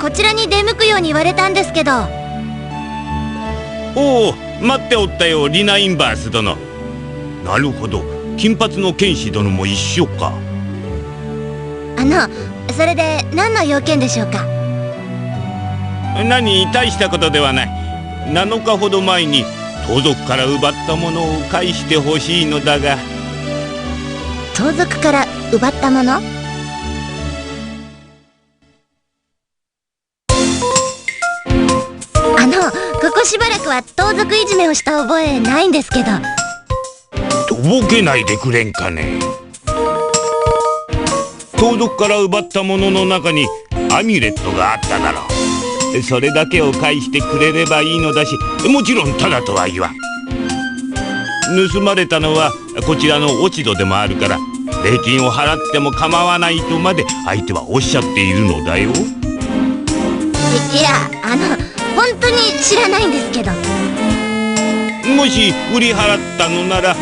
こちらに出向くように言われたんですけど。おお、待っておったよ、リナ・インバース殿。なるほど、金髪の剣士殿も一緒か。それで何の用件でしょうか。何、大したことではない。7日ほど前に盗賊から奪ったものを返してほしいのだが。盗賊から奪ったもの？ここしばらくは盗賊いじめをした覚えないんですけど。とぼけないでくれんかね。盗賊から奪ったものの中にアミュレットがあっただろう。それだけを返してくれればいいのだし、もちろんただとは言わん。盗まれたのはこちらの落ち度でもあるから、礼金を払っても構わないとまで相手はおっしゃっているのだよ。いや、本当に知らないんですけど。もし売り払ったのなら、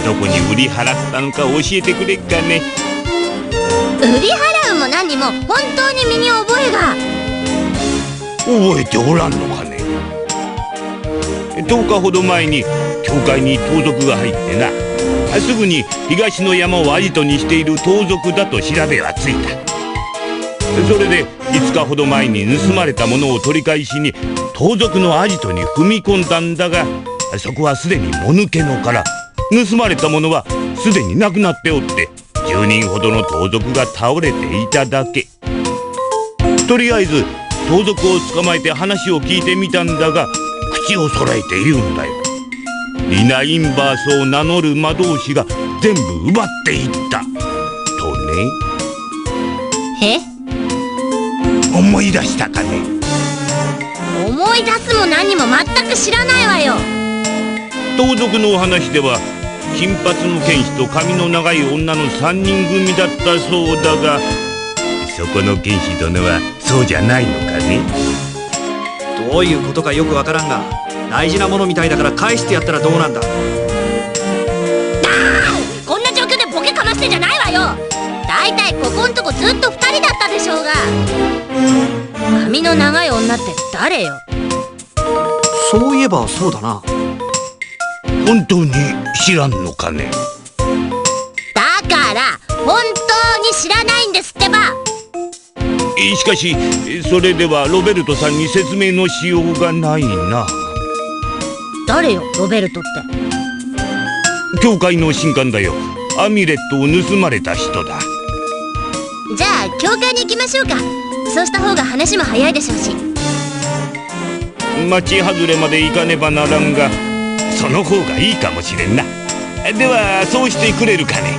どこに売り払ったのか教えてくれっかね。売り払うも何も本当に身に覚えが。覚えておらんのかね。10日ほど前に教会に盗賊が入ってな、すぐに東の山をアジトにしている盗賊だと調べはついた。それで5日ほど前に盗まれたものを取り返しに盗賊のアジトに踏み込んだんだが、そこはすでにもぬけの殻。盗まれたものはすでになくなっておって、10人ほどの盗賊が倒れていただけ。とりあえず盗賊を捕まえて話を聞いてみたんだが、口を揃えて言うんだよ。リナ・インバースを名乗る魔導士が全部奪っていったとね。思い出したかね。思い出すも何も全く知らないわよ。盗賊のお話では金髪の剣士と髪の長い女の3人組だったそうだが、そこの剣士殿はそうじゃないのかね。どういうことかよくわからんが、大事なものみたいだから返してやったらどうなんだ。こんな状況でボケかましてんじゃないわよ。だいたいここんとこずっと2人だったでしょうが。髪の長い女って誰よ。そういえばそうだな。本当に知らんのかね。だから本当に知らないんですってば。しかしそれではロベルトさんに説明のしようがないな。誰よ、ロベルトって。教会の神官だよ。アミュレットを盗まれた人だ。じゃあ教会に行きましょうか。そうした方が話も早いでしょうし。町外れまで行かねばならんが、その方がいいかもしれんな。ではそうしてくれるかね。